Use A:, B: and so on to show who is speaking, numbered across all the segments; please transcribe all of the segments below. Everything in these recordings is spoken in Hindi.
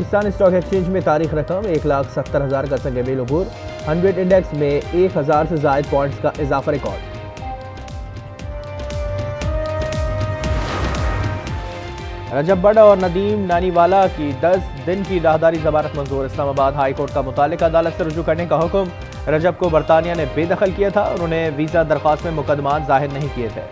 A: पाकिस्तान स्टॉक एक्सचेंज में तारीख रकम 1,70,000 का संग मेल अबूर। 100 इंडेक्स में 1000 से ज़ायद पॉइंट्स का इजाफा रिकॉर्ड। रजब बट और नदीम नानीवाला की 10 दिन की राहदारी जमानत मंजूर। इस्लामाबाद हाई कोर्ट का मुतालिका अदालत से रुजू करने का हुक्म। रजब को बरतानिया ने बेदखल किया था। उन्होंने वीजा दरख्वास्त में मुकदमात जाहिर नहीं किए थे।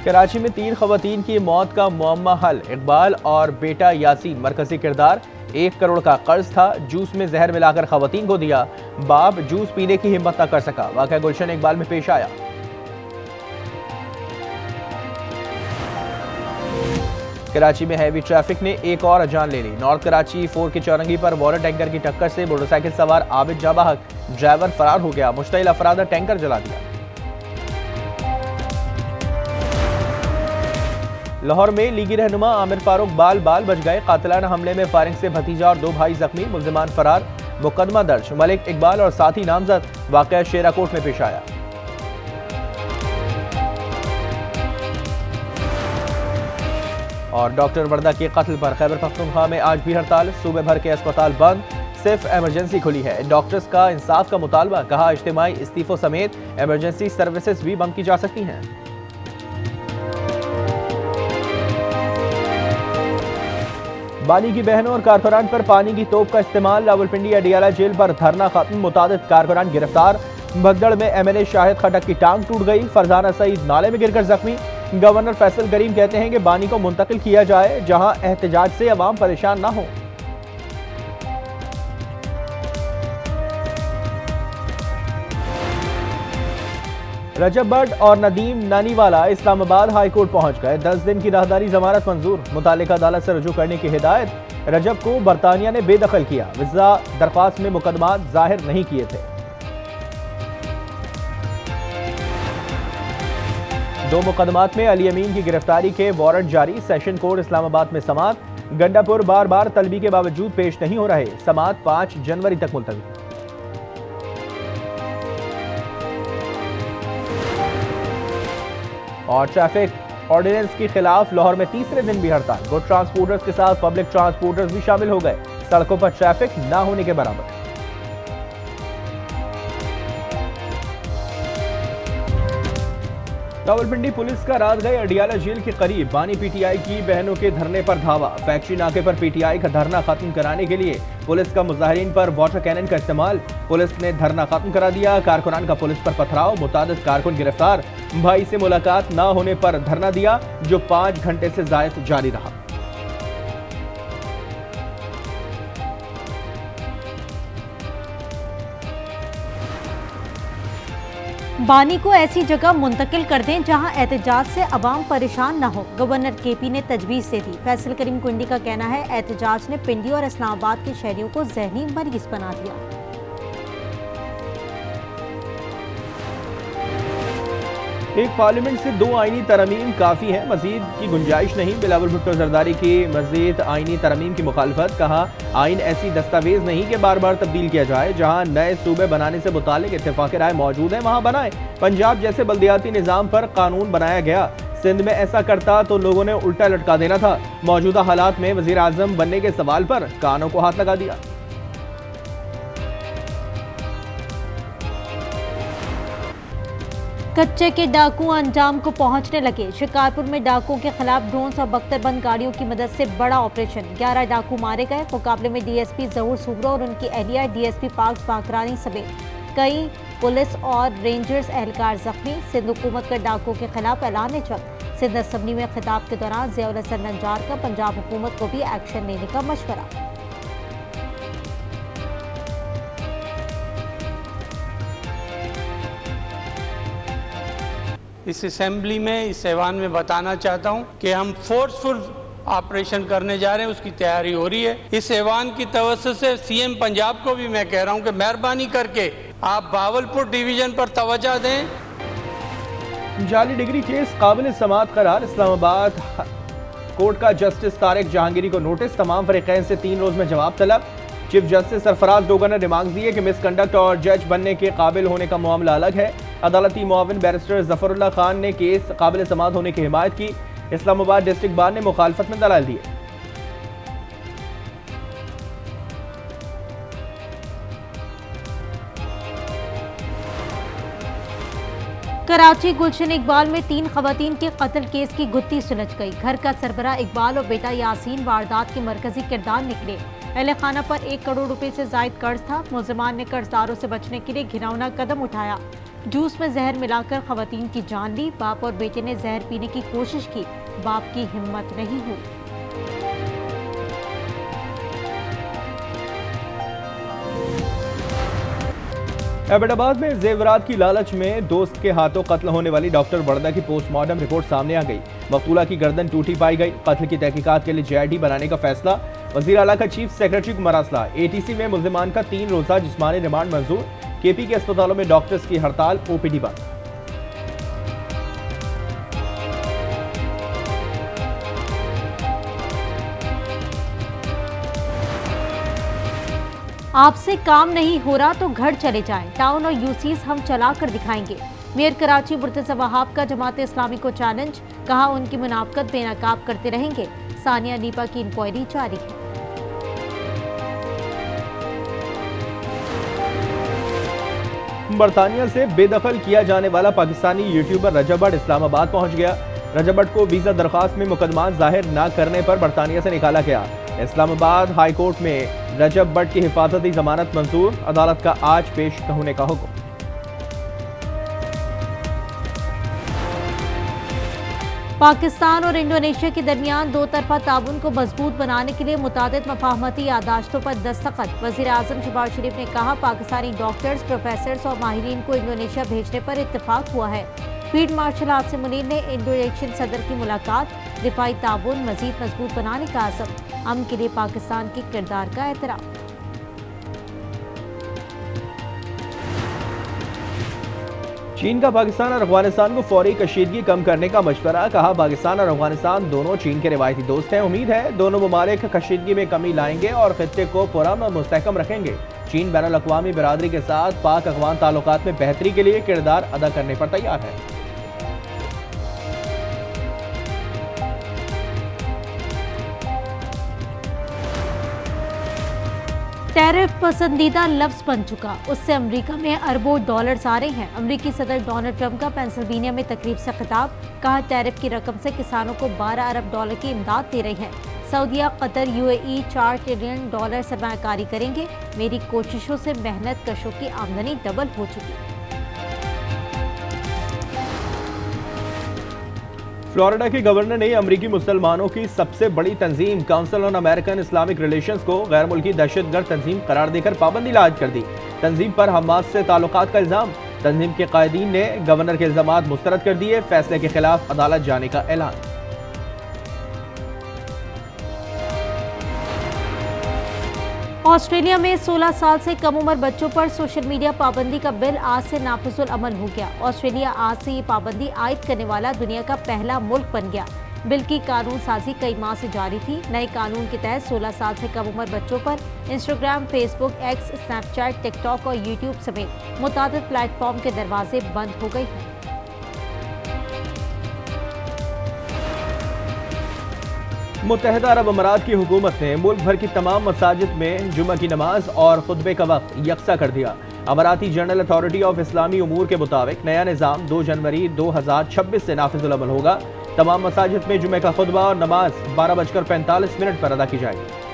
A: कराची में 3 खवातीन की मौत का मुअम्मा हल। इकबाल और बेटा यासीन मरकजी किरदार। 1 करोड़ का कर्ज था, जूस में जहर मिलाकर खवातीन को दिया। बाप जूस पीने की हिम्मत न कर सका। वाक़या गुलशन इकबाल में पेश आया। कराची में हैवी ट्रैफिक ने एक और जान ले ली। नॉर्थ कराची 4 की चौरंगी पर वाटर टैंकर की टक्कर से मोटरसाइकिल सवार आबिद जाबाहक, ड्राइवर फरार हो गया। मुश्तइल अफराद ने टैंकर जला दिया। लाहौर में लीगी रहनुमा आमिर फारूक बाल बच गए। कातिलाना हमले में फायरिंग से भतीजा और 2 भाई जख्मी, मुल्जिमान फरार। मुकदमा दर्ज। मलिक इकबाल और साथी नामजद। वाक़या शेराकोट में पेश आया। और डॉक्टर वर्दा के कत्ल पर खैबर पख्तूनख्वा में आज भी हड़ताल। सूबे भर के अस्पताल बंद, सिर्फ इमरजेंसी खुली है। डॉक्टर्स का इंसाफ का मुतालबा। कहा इज्तिमाई इस्तीफों समेत इमरजेंसी सर्विसेज भी बंद की जा सकती हैं। बानी की बहनों और कारकुनान पर पानी की तोप का इस्तेमाल। रावलपिंडी अडियाला जेल पर धरना खत्म, मुतादिद कारकुनान गिरफ्तार। भगदड़ में MLA शाहिद खटक की टांग टूट गई। फरजाना सईद नाले में गिरकर जख्मी। गवर्नर फैसल करीम कहते हैं कि बानी को मुंतकिल किया जाए जहां एहतजाज से अवाम परेशान ना हो। रजब बट और नदीम नानीवाला इस्लामाबाद हाई कोर्ट पहुंच गए। 10 दिन की राहदारी जमानत मंजूर। मुतालिका अदालत से रुजू करने की हिदायत। रजब को बरतानिया ने बेदखल किया। वीजा दरख्वास्त में मुकदमात जाहिर नहीं किए थे। 2 मुकदमात में अली अमीन की गिरफ्तारी के वारंट जारी। सेशन कोर्ट इस्लामाबाद में समात। गंडापुर बार बार तलबी के बावजूद पेश नहीं हो रहे। समात 5 जनवरी तक मुलतवी। और ट्रैफिक ऑर्डिनेंस के खिलाफ लाहौर में तीसरे दिन भी हड़ताल। गुड ट्रांसपोर्टर्स के साथ पब्लिक ट्रांसपोर्टर्स भी शामिल हो गए। सड़कों पर ट्रैफिक ना होने के बराबर। रावलपिंडी पुलिस का रात गए अडियाला जेल के करीब। बानी PTI की बहनों के धरने पर धावा। फैक्ट्री नाके पर PTI का धरना खत्म कराने के लिए पुलिस का मुजाहिरीन पर वाटर कैनन का इस्तेमाल। पुलिस ने धरना खत्म करा दिया। कारकुनान का पुलिस पर पथराव, मुतादिद कारकुन गिरफ्तार। भाई से मुलाकात ना होने पर धरना दिया, जो 5 घंटे से जायद जारी रहा।
B: बानी को ऐसी जगह मुंतकिल कर दें जहां एहतजाज से अवाम परेशान न हो। गवर्नर KP ने तजवीज़ दे दी। फैसल करीम कुंडी का कहना है एहतजाज ने पिंडी और इस्लामाबाद के शहरियों को जहनी मरीज बना दिया।
A: एक पार्लियामेंट से 2 आईनी तरमीम काफ़ी है, मजीद की गुंजाइश नहीं। बिलावल भुट्टो जरदारी की मजीद आईनी तरमीम की मुखालफत। कहा आइन ऐसी दस्तावेज नहीं कि बार बार तब्दील किया जाए। जहां नए सूबे बनाने से मुतालिक इत्तेफाक राय मौजूद है वहां बनाए। पंजाब जैसे बल्दियाती निज़ाम पर कानून बनाया गया। सिंध में ऐसा करता तो लोगों ने उल्टा लटका देना था। मौजूदा हालात में वज़ीर आज़म बनने के सवाल पर कानों को हाथ लगा दिया।
B: कच्चे के डाकू अंजाम को पहुंचने लगे। शिकारपुर में डाकुओं के खिलाफ ड्रोन और बख्तरबंद गाड़ियों की मदद से बड़ा ऑपरेशन। 11 डाकू मारे गए। मुकाबले में DSP ज़हूर सूबरा और उनकी एहलिया DSP पाक बाकरानी समेत कई पुलिस और रेंजर्स एहलकार जख्मी। सिंध हुकूमत का डाकुओं के खिलाफ ऐलान जंग। सिंध असम्बली में खिताब के दौरान ज़ियाउल हसन नंजार का पंजाब हुकूमत को भी एक्शन लेने का मशवरा।
C: इस असेंबली में, इस ऐवान में बताना चाहता हूं कि हम फोर्सफुल ऑपरेशन करने जा रहे हैं, उसकी तैयारी हो रही है। इस ऐवान की तवज्जो से CM पंजाब को भी मैं कह रहा हूं कि मेहरबानी करके आप बावलपुर डिवीजन पर तवज्जो दें।
A: जाली डिग्री केस काबिल समाअत करार। इस्लामाबाद कोर्ट का जस्टिस तारिक जहांगीरी को नोटिस। तमाम फरीकैन से 3 रोज में जवाब तलब। चीफ जस्टिस सरफराज डोगर ने रिमार्क्स दिए कि मिसकंडक्ट और जज बनने के काबिल होने का मामला अलग है। अदालती मुआविन बैरिस्टर जफरुल्लाह खान ने केस काबिल समाअत होने की हिमायत की। इस्लामाबाद डिस्ट्रिक्ट बार ने मुखालफत में दलाइल दिए।
B: कराची गुलशन इकबाल में 3 खवातीन के कत्ल केस की गुत्थी सुलझ गई। घर का सरबराह इकबाल और बेटा यासीन वारदात के मरकजी किरदार निकले। अहले खाना पर 1 करोड़ रुपए से जायद कर्ज था। मुलजिमान ने कर्जदारों से बचने के लिए घिनौना कदम उठाया। जूस में जहर मिलाकर खवातीन की जान ली। बाप और बेटे ने जहर पीने की कोशिश की, बाप की हिम्मत नहीं हुई।
A: एबटाबाद में जेवरात की लालच में दोस्त के हाथों कत्ल होने वाली डॉक्टर बड़दा की पोस्टमार्टम रिपोर्ट सामने आ गई। मकतूला की गर्दन टूटी पाई गई। कत्ल की तहकीकात के लिए JID बनाने का फैसला। वजीर आला का चीफ सेक्रेटरी को मरासला। ATC में मुल्जिमान का 3 रोजा जिस्मानी रिमांड मंजूर। KP के अस्पतालों में डॉक्टर्स की हड़ताल, OPD बंद।
B: आपसे काम नहीं हो रहा तो घर चले जाएं। टाउन और UCs हम चला कर दिखाएंगे। मेयर कराची मुर्तज़ा वहाब का जमात इस्लामी को चैलेंज, कहा उनकी मुनाफकत बेनकाब करते रहेंगे। सानिया नीपा की इंक्वायरी जारी है।
A: बरतानिया से बेदखल किया जाने वाला पाकिस्तानी यूट्यूबर रजब भट्ट इस्लामाबाद पहुंच गया। रजब भट्ट को वीजा दरखास्त में मुकदमा जाहिर न करने पर बरतानिया से निकाला गया। इस्लामाबाद हाई कोर्ट में रजब भट्ट की हिफाजती जमानत मंजूर। अदालत का आज पेश होने का हुक्म।
B: पाकिस्तान और इंडोनेशिया के दरमियान 2 तरफा ताउन को मजबूत बनाने के लिए मुतादिद मफाहमती यादाश्तों पर दस्तखत। वज़ीर आज़म शहबाज शरीफ ने कहा पाकिस्तानी डॉक्टर्स, प्रोफेसर्स और माहिरीन को इंडोनेशिया भेजने पर इत्तेफाक हुआ है। फील्ड मार्शल आसिम मुनीर ने इंडोनेशियन सदर की मुलाकात। दिफाई ताउन मजीद मजबूत बनाने का आज़म। अमन के लिए पाकिस्तान के किरदार का एहतराम।
A: चीन का पाकिस्तान और अफगानिस्तान को फौरी कशीदगी कम करने का मशवरा। कहा पाकिस्तान और अफगानिस्तान दोनों चीन के रिवायती दोस्त हैं। उम्मीद है दोनों ममालिक कशीदगी में कमी लाएंगे और खित्ते को पुरअमन और मुस्तहकम रखेंगे। चीन बैनुल अक़वामी बिरादरी के साथ पाक अफ़गान ताल्लुकात में बेहतरी के लिए किरदार अदा करने पर तैयार है।
B: टैरिफ पसंदीदा लफ्ज बन चुका। उससे अमेरिका में अरबों डॉलर्स आ रहे हैं। अमेरिकी सदर डोनाल्ड ट्रंप का पेंसिल्वेनिया में तकरीब से खिताब। कहा टैरिफ की रकम से किसानों को $12 अरब की इमदाद दे रही है। सऊदीया, कतर, UAE $4 ट्रिलियन सरमायाकारी करेंगे। मेरी कोशिशों से मेहनत कशों की आमदनी डबल हो चुकी।
A: फ्लोरिडा के गवर्नर ने अमरीकी मुसलमानों की सबसे बड़ी तंजीम council on American Islamic relations को गैर मुल्की दहशतगर्द तंजीम करार देकर पाबंदी लाद कर दी। तंजीम पर हमास से ताल्लुकात का इल्जाम। तंजीम के कायदीन ने गवर्नर के इल्जामात मुस्तरद कर दिए। फैसले के खिलाफ अदालत जाने का ऐलान।
B: ऑस्ट्रेलिया में 16 साल से कम उम्र बच्चों पर सोशल मीडिया पाबंदी का बिल आज से नाफिजुल अमल हो गया। ऑस्ट्रेलिया आज से ये पाबंदी आयद करने वाला दुनिया का पहला मुल्क बन गया। बिल की कानून साजी कई माह से जारी थी। नए कानून के तहत 16 साल से कम उम्र बच्चों पर Instagram, Facebook, x, Snapchat, TikTok और यूट्यूब समेत मुतादिद प्लेटफॉर्म के दरवाजे बंद हो गए हैं।
A: मुत्तहिदा अरब अमारात की हुकूमत ने मुल्क भर की तमाम मसाजिद में जुमा की नमाज और खुतबे का वक्त यकसा कर दिया। अमाराती जनरल अथॉरिटी ऑफ इस्लामी उमूर के मुताबिक नया निज़ाम 2 जनवरी 2026 से नाफिजुल अमल होगा। तमाम मसाजिद में जुमे का खुतबा और नमाज 12:45 पर अदा की जाएगी।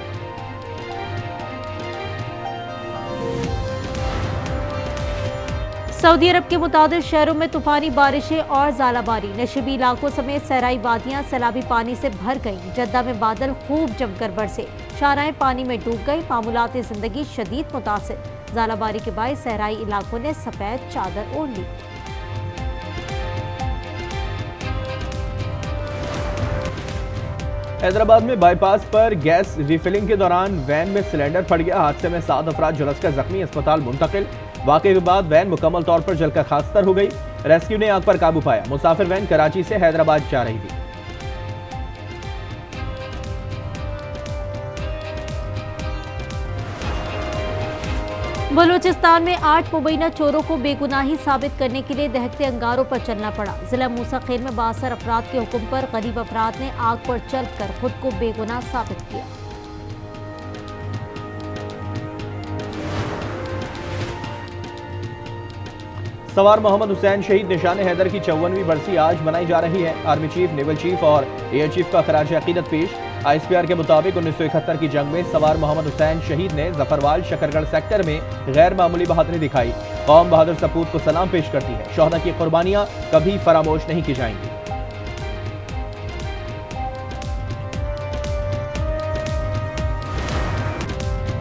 B: सऊदी अरब के मुतादिद शहरों में तूफानी बारिशें और ज़ालाबारी। नशीबी इलाकों समेत सहराई वादियाँ सैलाबी पानी से भर गईं। जद्दा में बादल खूब जमकर बरसे। शाहराएं पानी में डूब गई। मामूलात जिंदगी शदीद मुतासिर। ज़ालाबारी के बाद सहराई इलाकों ने सफेद चादर ओढ़ ली।
A: हैदराबाद में बाईपास पर गैस रिफिलिंग के दौरान वैन में सिलेंडर फट गया। हादसे में 7 अफराद झुलसकर जख्मी, अस्पताल मुंतकिल। वाकये के बाद वैन मुकम्मल तौर पर जलकर खाकस्तर हो गई। रेस्क्यू ने आग पर काबू पाया। मुसाफिर वैन कराची से हैदराबाद जा रही थी।
B: बलूचिस्तान में 8 मुबैना चोरों को बेगुनाही साबित करने के लिए दहकते अंगारों पर चलना पड़ा। जिला मूसा खेल में 62 अफराद के हुक्म पर गरीब अफराद ने आग पर चलकर खुद को बेगुनाह साबित किया।
A: सवार मोहम्मद हुसैन शहीद निशान हैदर की 54वीं बरसी आज मनाई जा रही है। आर्मी चीफ, नेवल चीफ और एयर चीफ का खराज अकीदत पेश। ISPR के मुताबिक 1971 की जंग में सवार मोहम्मद हुसैन शहीद ने जफरवाल शकरगढ़ सेक्टर में गैर मामूली बहादुरी दिखाई। कौम बहादुर सपूत को सलाम पेश करती है। शोहदा की कुर्बानियां कभी फरामोश नहीं की जाएंगी।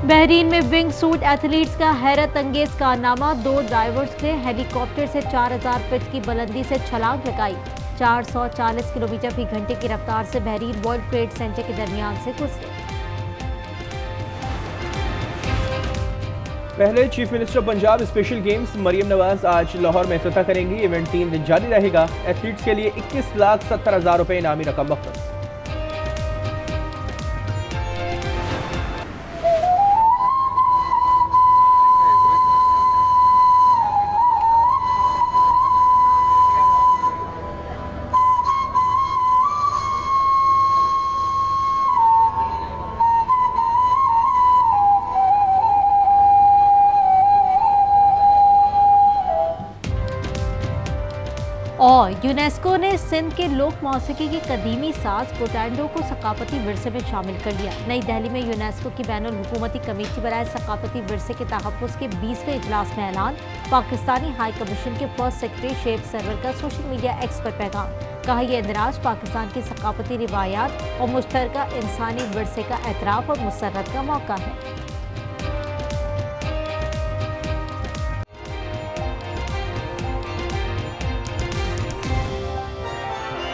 B: बहरीन में विंग सूट एथलीट्स का हैरत अंगेज कारनामा। 2 ड्राइवर्स ने हेलीकॉप्टर से 4000 फीट की बुलंदी से छलांग लगाई। 440 किलोमीटर फी घंटे की रफ्तार से बहरीन वर्ल्ड ट्रेड सेंटर के दरमियान से गुजरे।
A: पहले chief minister Punjab special games Maryam Nawaz आज लाहौर में इफ्तिताह करेंगी। इवेंट 3 दिन जारी रहेगा। एथलीट्स के लिए 21,70,000 रुपए इनामी रकम मुख्तस।
B: और यूनेस्को ने सिंध के लोक मौसीकी की कदीमी साज पोटैंडो को सकाफती विरसे में शामिल कर लिया। नई दिल्ली में यूनेस्को की बैनुल हुकूमती कमेटी बराए सकाफती विरसे के तहफ़्फ़ुज़ के 20वें इजलास में ऐलान। पाकिस्तानी हाई कमीशन के फर्स्ट सेक्रेटरी शेख सरवर का सोशल मीडिया एक्स पर पैगाम। कहा, यह इंदराज पाकिस्तान की सकाफती रिवायात और मुश्तरका इंसानी विरसे का एतराफ़ और मुसर्रत का मौका है।